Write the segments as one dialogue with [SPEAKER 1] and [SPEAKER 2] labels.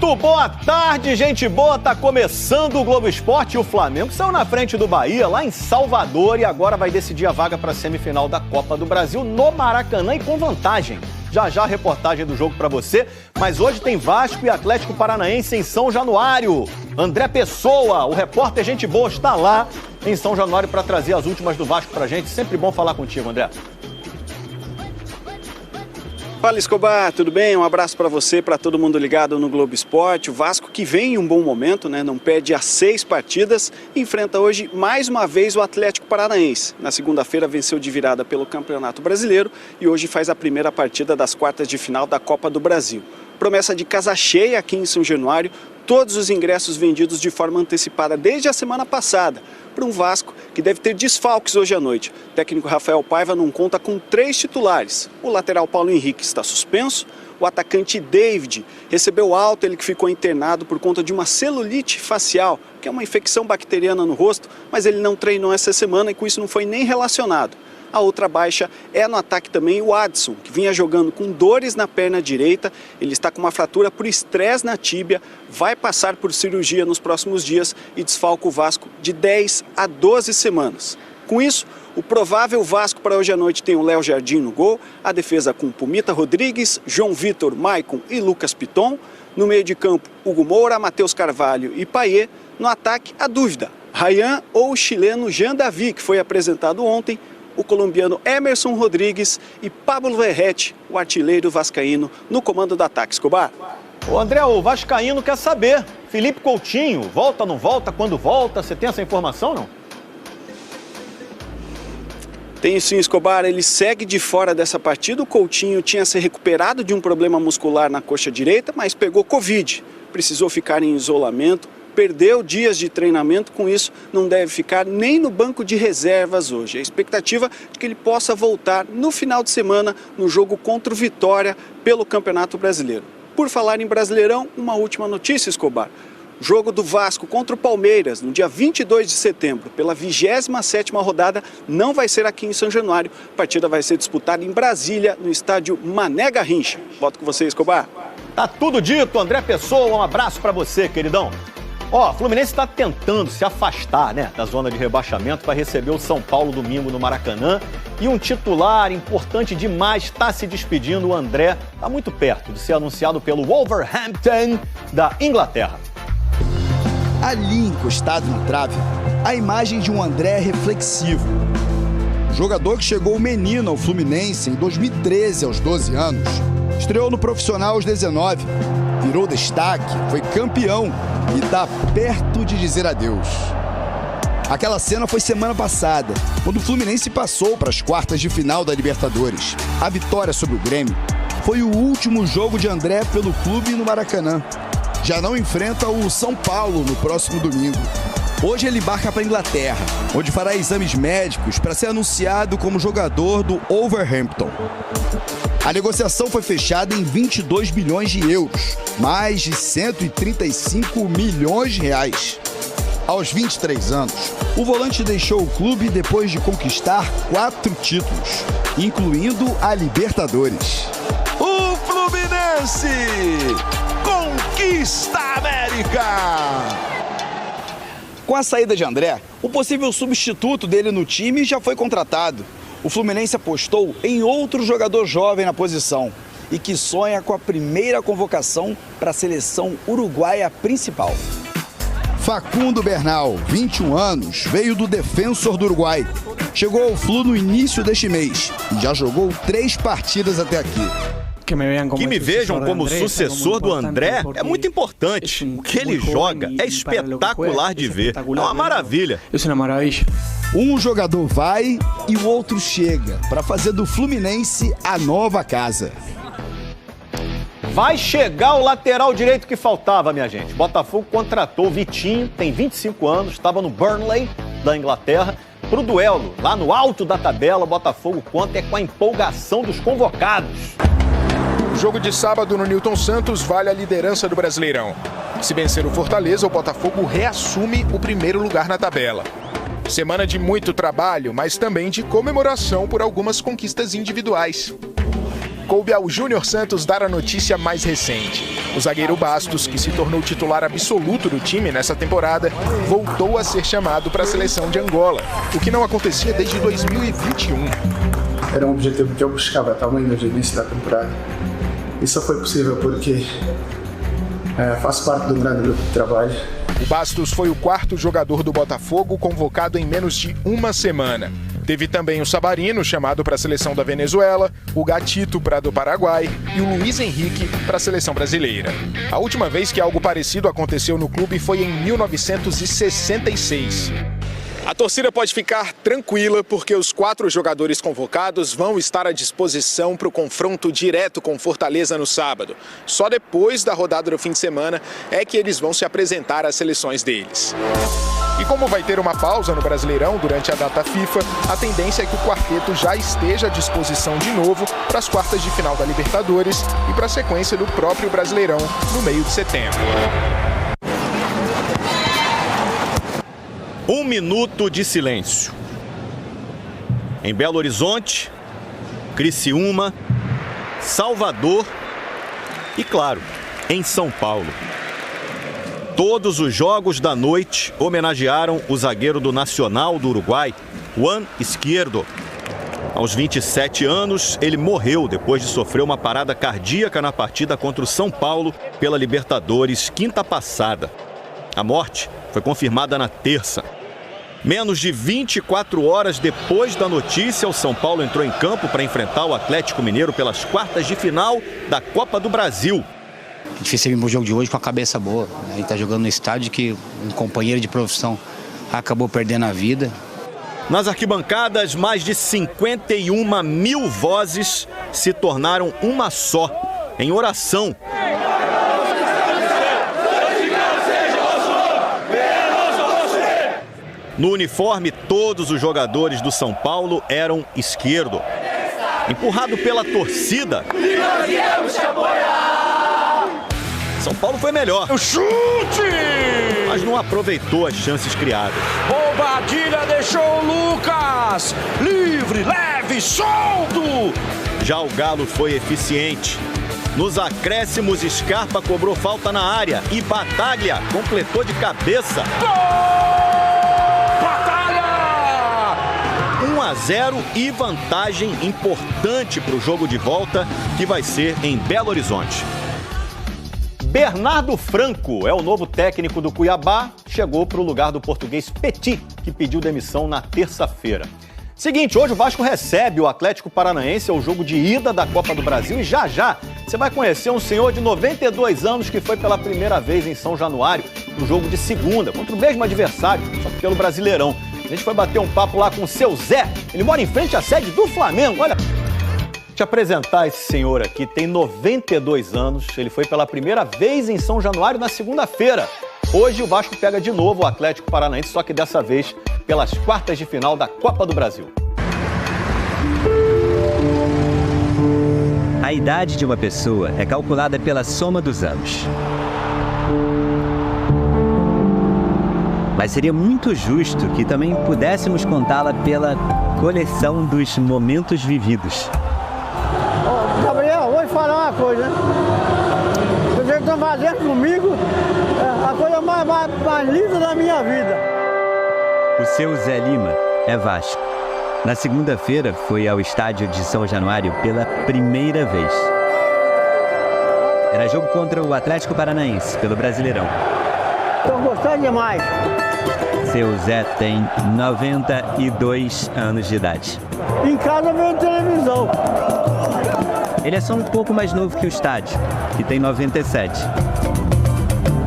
[SPEAKER 1] Muito boa tarde, gente boa. Tá começando o Globo Esporte e o Flamengo saiu na frente do Bahia, lá em Salvador, e agora vai decidir a vaga para a semifinal da Copa do Brasil no Maracanã e com vantagem. Já já a reportagem do jogo para você, mas hoje tem Vasco e Atlético Paranaense em São Januário. André Pessoa, o repórter gente boa, está lá em São Januário para trazer as últimas do Vasco pra gente. Sempre bom falar contigo, André.
[SPEAKER 2] Fala, Escobar, tudo bem? Um abraço para você, para todo mundo ligado no Globo Esporte. O Vasco que vem em um bom momento, né? Não perde as 6 partidas, enfrenta hoje mais uma vez o Atlético Paranaense. Na segunda-feira venceu de virada pelo Campeonato Brasileiro e hoje faz a primeira partida das quartas de final da Copa do Brasil. Promessa de casa cheia aqui em São Januário, todos os ingressos vendidos de forma antecipada desde a semana passada, para um Vasco que deve ter desfalques hoje à noite. O técnico Rafael Paiva não conta com 3 titulares. O lateral Paulo Henrique está suspenso, o atacante David recebeu alta, ele que ficou internado por conta de uma celulite facial, que é uma infecção bacteriana no rosto, mas ele não treinou essa semana e com isso não foi nem relacionado. A outra baixa é no ataque também o Adson, que vinha jogando com dores na perna direita. Ele está com uma fratura por estresse na tíbia, vai passar por cirurgia nos próximos dias e desfalca o Vasco de 10 a 12 semanas. Com isso, o provável Vasco para hoje à noite tem o Léo Jardim no gol, a defesa com Pumita Rodrigues, João Vitor, Maicon e Lucas Piton. No meio de campo, Hugo Moura, Matheus Carvalho e Payet. No ataque, a dúvida, Ryan ou o chileno Jean Davi, que foi apresentado ontem, o colombiano Emerson Rodrigues e Pablo Verrete, o artilheiro vascaíno, no comando do ataque. Escobar.
[SPEAKER 1] Ô André, o vascaíno quer saber, Felipe Coutinho, volta ou não volta? Quando volta? Você tem essa informação, não?
[SPEAKER 2] Tem sim, Escobar, ele segue de fora dessa partida. O Coutinho tinha se recuperado de um problema muscular na coxa direita, mas pegou Covid, precisou ficar em isolamento. Perdeu dias de treinamento, com isso não deve ficar nem no banco de reservas hoje. A expectativa é que ele possa voltar no final de semana no jogo contra o Vitória pelo Campeonato Brasileiro. Por falar em Brasileirão, uma última notícia, Escobar. O jogo do Vasco contra o Palmeiras, no dia 22 de setembro, pela 27ª rodada, não vai ser aqui em São Januário. A partida vai ser disputada em Brasília, no estádio Mané Garrincha. Volto com você, Escobar.
[SPEAKER 1] Tá tudo dito, André Pessoa, um abraço pra você, queridão. Ó, o Fluminense está tentando se afastar, né, da zona de rebaixamento para receber o São Paulo domingo no Maracanã. E um titular importante demais está se despedindo, o André. Está muito perto de ser anunciado pelo Wolverhampton da Inglaterra.
[SPEAKER 3] Ali, encostado na trave, a imagem de um André reflexivo. O jogador que chegou menino ao Fluminense em 2013, aos 12 anos. Estreou no profissional aos 19, virou destaque, foi campeão e está perto de dizer adeus. Aquela cena foi semana passada, quando o Fluminense passou para as quartas de final da Libertadores. A vitória sobre o Grêmio foi o último jogo de André pelo clube no Maracanã. Já não enfrenta o São Paulo no próximo domingo. Hoje ele embarca para a Inglaterra, onde fará exames médicos para ser anunciado como jogador do Wolverhampton. A negociação foi fechada em 22 bilhões de euros, mais de 135 milhões de reais. Aos 23 anos, o volante deixou o clube depois de conquistar 4 títulos, incluindo a Libertadores.
[SPEAKER 4] O Fluminense conquista a América!
[SPEAKER 3] Com a saída de André, o possível substituto dele no time já foi contratado. O Fluminense apostou em outro jogador jovem na posição e que sonha com a primeira convocação para a seleção uruguaia principal. Facundo Bernal, 21 anos, veio do Defensor do Uruguai. Chegou ao Flu no início deste mês e já jogou 3 partidas até aqui.
[SPEAKER 1] Que me vejam como sucessor do André é muito importante. O que ele joga é espetacular de ver. É uma maravilha.
[SPEAKER 3] Um jogador vai e o outro chega para fazer do Fluminense a nova casa.
[SPEAKER 1] Vai chegar o lateral direito que faltava, minha gente. Botafogo contratou o Vitinho, tem 25 anos, estava no Burnley, da Inglaterra. Para o duelo, lá no alto da tabela, o Botafogo conta com a empolgação dos convocados.
[SPEAKER 5] O jogo de sábado no Newton Santos vale a liderança do Brasileirão. Se vencer o Fortaleza, o Botafogo reassume o primeiro lugar na tabela. Semana de muito trabalho, mas também de comemoração por algumas conquistas individuais. coube ao Júnior Santos dar a notícia mais recente. O zagueiro Bastos, que se tornou titular absoluto do time nessa temporada, voltou a ser chamado para a seleção de Angola, o que não acontecia desde 2021.
[SPEAKER 6] Era um objetivo que eu buscava também desde o início da temporada. E só foi possível porque faço parte de um grande grupo de trabalho.
[SPEAKER 5] O Bastos foi o quarto jogador do Botafogo convocado em menos de uma semana. Teve também o Sabarino, chamado para a seleção da Venezuela, o Gatito para a do Paraguai e o Luiz Henrique para a seleção brasileira. A última vez que algo parecido aconteceu no clube foi em 1966. A torcida pode ficar tranquila porque os 4 jogadores convocados vão estar à disposição para o confronto direto com Fortaleza no sábado. Só depois da rodada do fim de semana é que eles vão se apresentar às seleções deles. E como vai ter uma pausa no Brasileirão durante a data FIFA, a tendência é que o quarteto já esteja à disposição de novo para as quartas de final da Libertadores e para a sequência do próprio Brasileirão no meio de setembro.
[SPEAKER 1] 1 minuto de silêncio. Em Belo Horizonte, Criciúma, Salvador e, claro, em São Paulo. Todos os jogos da noite homenagearam o zagueiro do Nacional do Uruguai, Juan Izquierdo. Aos 27 anos, ele morreu depois de sofrer uma parada cardíaca na partida contra o São Paulo pela Libertadores quinta passada. A morte foi confirmada na terça. Menos de 24 horas depois da notícia, o São Paulo entrou em campo para enfrentar o Atlético Mineiro pelas quartas de final da Copa do Brasil.
[SPEAKER 7] É difícil vir o jogo de hoje com a cabeça boa. A gente está jogando no estádio que um companheiro de profissão acabou perdendo a vida.
[SPEAKER 1] Nas arquibancadas, mais de 51 mil vozes se tornaram uma só, em oração. No uniforme, todos os jogadores do São Paulo eram esquerdo. Empurrado pela torcida, São Paulo foi melhor.
[SPEAKER 4] O chute!
[SPEAKER 1] Mas não aproveitou as chances criadas.
[SPEAKER 4] Bobadilha deixou o Lucas livre, leve, solto!
[SPEAKER 1] Já o Galo foi eficiente. Nos acréscimos, Scarpa cobrou falta na área e Bataglia completou de cabeça.
[SPEAKER 4] Gol!
[SPEAKER 1] 1-0 e vantagem importante para o jogo de volta, que vai ser em Belo Horizonte. Bernardo Franco é o novo técnico do Cuiabá, chegou para o lugar do português Petit, que pediu demissão na terça-feira. Seguinte, hoje o Vasco recebe o Atlético Paranaense ao jogo de ida da Copa do Brasil e já você vai conhecer um senhor de 92 anos que foi pela primeira vez em São Januário, no jogo de segunda, contra o mesmo adversário, só que pelo Brasileirão. A gente foi bater um papo lá com o seu Zé, ele mora em frente à sede do Flamengo, olha. Vou te apresentar esse senhor aqui, tem 92 anos, ele foi pela primeira vez em São Januário na segunda-feira. Hoje o Vasco pega de novo o Atlético Paranaense, só que dessa vez pelas quartas de final da Copa do Brasil.
[SPEAKER 8] A idade de uma pessoa é calculada pela soma dos anos. Mas seria muito justo que também pudéssemos contá-la pela coleção dos momentos vividos.
[SPEAKER 9] Gabriel, vou te falar uma coisa, né? Vocês estão fazendo comigo a coisa mais linda da minha vida.
[SPEAKER 8] O seu Zé Lima é Vasco. Na segunda-feira foi ao estádio de São Januário pela primeira vez. Era jogo contra o Atlético Paranaense, pelo Brasileirão.
[SPEAKER 9] Estou gostando demais.
[SPEAKER 8] Seu Zé tem 92 anos de idade.
[SPEAKER 9] Em casa vendo televisão.
[SPEAKER 8] Ele é só um pouco mais novo que o estádio, que tem 97.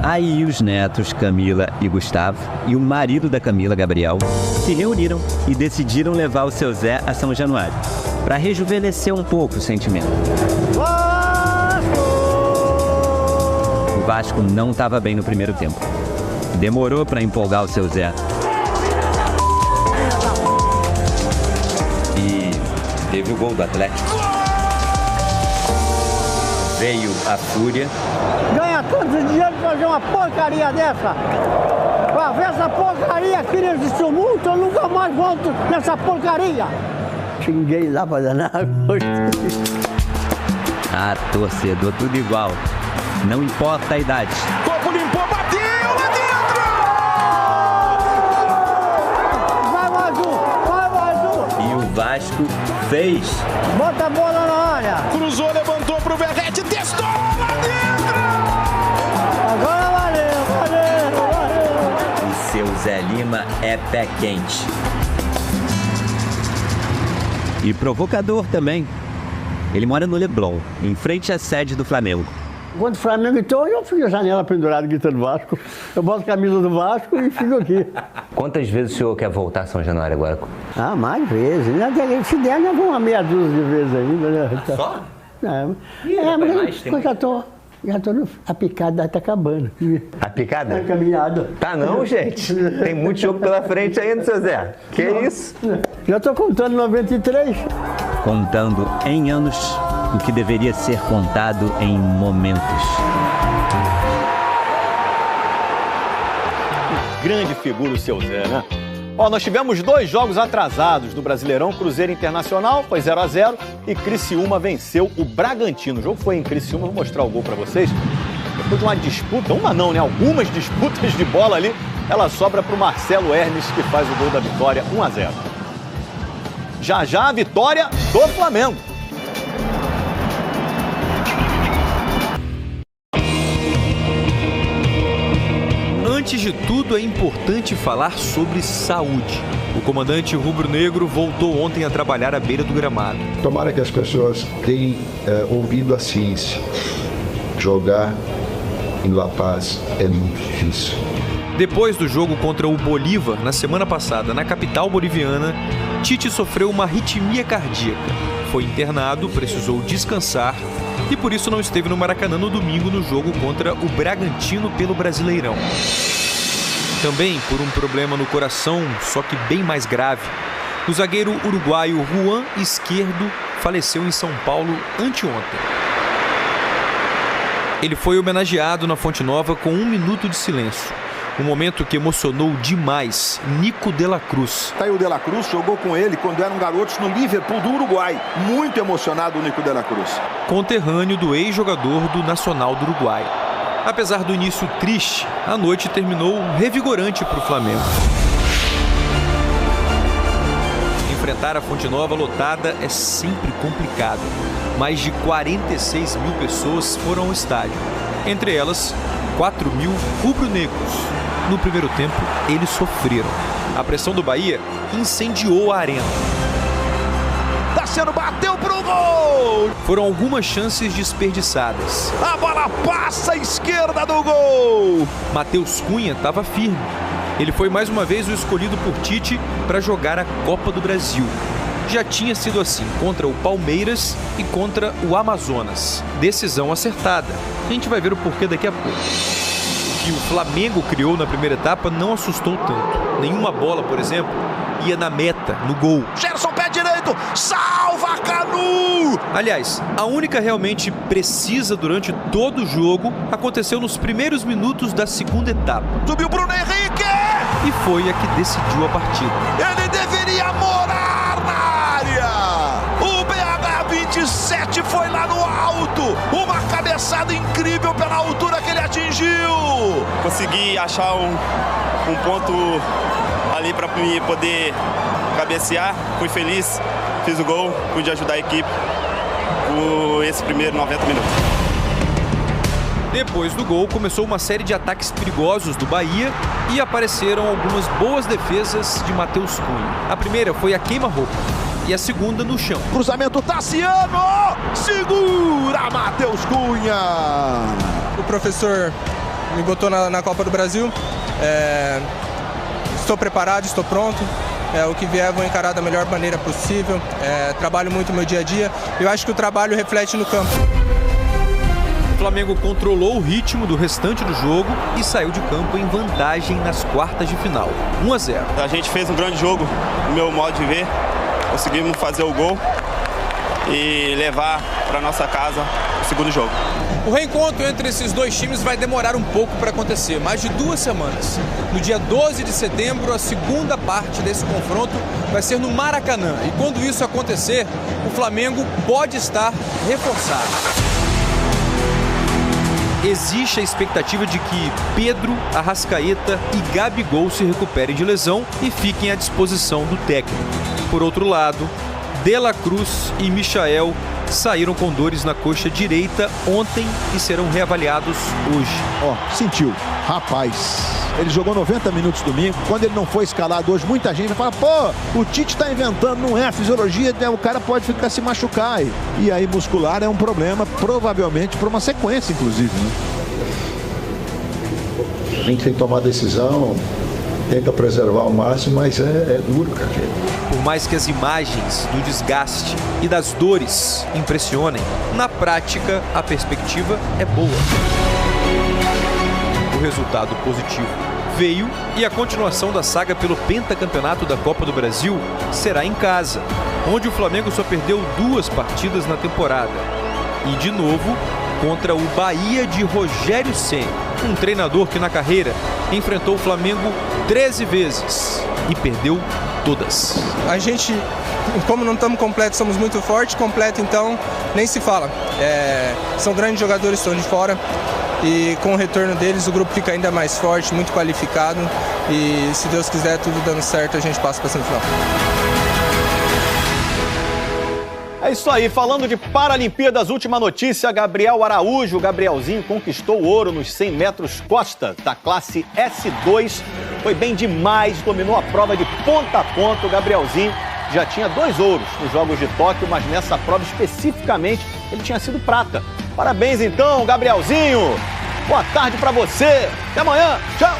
[SPEAKER 8] Aí os netos Camila e Gustavo e o marido da Camila, Gabriel, se reuniram e decidiram levar o seu Zé a São Januário, para rejuvenescer um pouco o sentimento. O Vasco não estava bem no primeiro tempo. Demorou para empolgar o seu Zé. E teve o gol do Atlético. Veio a fúria.
[SPEAKER 9] Ganha tanto dinheiro pra fazer uma porcaria dessa. Pra ver essa porcaria aqui nesse tumulto, eu nunca mais volto nessa porcaria. Xinguei lá pra danar.
[SPEAKER 8] Ah, torcedor, tudo igual. Não importa a idade.
[SPEAKER 4] Corpo limpou, bateu, lá dentro!
[SPEAKER 9] Vai mais um, vai mais um.
[SPEAKER 8] E o Vasco fez.
[SPEAKER 9] Bota a bola na área.
[SPEAKER 4] Cruzou, levantou pro Verrete, testou, lá dentro!
[SPEAKER 9] Agora valeu, valeu, valeu.
[SPEAKER 8] E seu Zé Lima é pé quente. E provocador também. Ele mora no Leblon, em frente à sede do Flamengo.
[SPEAKER 9] Quando o Flamengo entrou, eu fico na janela pendurado gritando Vasco. Eu boto a camisa do Vasco e fico aqui.
[SPEAKER 10] Quantas vezes o senhor quer voltar a São Januário agora?
[SPEAKER 9] Ah, mais vezes. Se der, nós vamos uma meia dúzia de vezes ainda, né?
[SPEAKER 8] Só?
[SPEAKER 9] Mas eu já tô a picada tá acabando.
[SPEAKER 10] A picada?
[SPEAKER 9] A caminhada.
[SPEAKER 10] Tá não, gente. Tem muito jogo pela frente ainda, seu Zé. Que isso?
[SPEAKER 9] Já tô contando 93.
[SPEAKER 8] Contando em anos o que deveria ser contado em momentos.
[SPEAKER 1] Grande figura o seu Zé, né? Ó, nós tivemos 2 jogos atrasados do Brasileirão. Cruzeiro Internacional foi 0-0 e Criciúma venceu o Bragantino. O jogo foi em Criciúma, vou mostrar o gol pra vocês. Depois de uma disputa, uma não, né? Algumas disputas de bola ali, ela sobra pro Marcelo Hermes, que faz o gol da vitória, 1-0. Já já a vitória do Flamengo.
[SPEAKER 11] Antes de tudo, é importante falar sobre saúde. O comandante rubro-negro voltou ontem a trabalhar à beira do gramado.
[SPEAKER 12] Tomara que as pessoas tenham ouvido a ciência. Jogar em La Paz é muito difícil.
[SPEAKER 11] Depois do jogo contra o Bolívar, na semana passada, na capital boliviana, Tite sofreu uma arritmia cardíaca. Foi internado, precisou descansar e por isso não esteve no Maracanã no domingo no jogo contra o Bragantino pelo Brasileirão. Também por um problema no coração, só que bem mais grave, o zagueiro uruguaio Juan Izquierdo faleceu em São Paulo anteontem. Ele foi homenageado na Fonte Nova com 1 minuto de silêncio. Um momento que emocionou demais Nico de la Cruz.
[SPEAKER 13] Tá aí o de la Cruz, jogou com ele quando eram garotos no Liverpool do Uruguai. Muito emocionado o Nico de la Cruz.
[SPEAKER 11] Conterrâneo do ex-jogador do Nacional do Uruguai. Apesar do início triste, a noite terminou revigorante para o Flamengo. Enfrentar a Fonte Nova lotada é sempre complicado. Mais de 46 mil pessoas foram ao estádio. Entre elas, 4 mil rubro-negros. No primeiro tempo, eles sofreram. A pressão do Bahia incendiou a arena.
[SPEAKER 4] Tassiano bateu pro gol!
[SPEAKER 11] Foram algumas chances desperdiçadas.
[SPEAKER 4] A bola passa à esquerda do gol!
[SPEAKER 11] Matheus Cunha estava firme. Ele foi mais uma vez o escolhido por Tite para jogar a Copa do Brasil. Já tinha sido assim contra o Palmeiras e contra o Amazonas. Decisão acertada. A gente vai ver o porquê daqui a pouco. O que o Flamengo criou na primeira etapa não assustou tanto. Nenhuma bola, por exemplo, ia na meta, no gol.
[SPEAKER 4] Gerson, pé direito, salva Canu!
[SPEAKER 11] Aliás, a única realmente precisa durante todo o jogo aconteceu nos primeiros minutos da segunda etapa.
[SPEAKER 4] Subiu Bruno Henrique!
[SPEAKER 11] E foi a que decidiu a partida.
[SPEAKER 4] Ele deveria morar na área! O BH27 foi lá no alto! Uma cabeçada incrível pela altura que ele atingiu!
[SPEAKER 14] Consegui achar um ponto ali para poder cabecear, fui feliz, fiz o gol, pude ajudar a equipe por esse primeiro 90 minutos.
[SPEAKER 11] Depois do gol, começou uma série de ataques perigosos do Bahia e apareceram algumas boas defesas de Matheus Cunha. A primeira foi a queima-roupa e a segunda no chão.
[SPEAKER 4] Cruzamento Tassiano! Segura Matheus Cunha!
[SPEAKER 15] O professor me botou na Copa do Brasil. Estou preparado, estou pronto. O que vier vou encarar da melhor maneira possível. Trabalho muito no meu dia a dia. Eu acho que o trabalho reflete no campo.
[SPEAKER 11] O Flamengo controlou o ritmo do restante do jogo e saiu de campo em vantagem nas quartas de final, 1-0.
[SPEAKER 14] A gente fez um grande jogo, no meu modo de ver. Conseguimos fazer o gol e levar para nossa casa o segundo jogo.
[SPEAKER 11] O reencontro entre esses dois times vai demorar um pouco para acontecer, mais de 2 semanas. No dia 12 de setembro, a segunda parte desse confronto vai ser no Maracanã. E quando isso acontecer, o Flamengo pode estar reforçado. existe a expectativa de que Pedro, Arrascaeta e Gabigol se recuperem de lesão e fiquem à disposição do técnico. Por outro lado, De La Cruz e Michael saíram com dores na coxa direita ontem e serão reavaliados hoje.
[SPEAKER 13] Sentiu. Rapaz, ele jogou 90 minutos domingo. Quando ele não foi escalado hoje, muita gente vai falar, o Tite tá inventando, não é a fisiologia, o cara pode ficar se machucar. E aí muscular é um problema, provavelmente, para uma sequência, inclusive, né?
[SPEAKER 12] A gente tem que tomar decisão, tenta preservar ao máximo, mas é duro, cara.
[SPEAKER 11] Por mais que as imagens do desgaste e das dores impressionem, na prática a perspectiva é boa. O resultado positivo veio e a continuação da saga pelo pentacampeonato da Copa do Brasil será em casa, onde o Flamengo só perdeu 2 partidas na temporada. E de novo contra o Bahia de Rogério Ceni, um treinador que na carreira enfrentou o Flamengo 13 vezes e perdeu todas.
[SPEAKER 15] A gente, como não estamos completos, somos muito fortes. Completo, então, nem se fala. São grandes jogadores que estão de fora e com o retorno deles o grupo fica ainda mais forte, muito qualificado e, se Deus quiser, tudo dando certo, a gente passa para a semifinal.
[SPEAKER 1] É isso aí, falando de Paralimpíadas, última notícia, Gabriel Araújo, o Gabrielzinho, conquistou o ouro nos 100 metros costas da classe S2. Foi bem demais, dominou a prova de ponta a ponta. O Gabrielzinho já tinha 2 ouros nos Jogos de Tóquio, mas nessa prova especificamente ele tinha sido prata. Parabéns então, Gabrielzinho. Boa tarde pra você. Até amanhã. Tchau.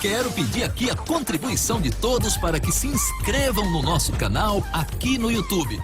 [SPEAKER 16] Quero pedir aqui a contribuição de todos para que se inscrevam no nosso canal aqui no YouTube.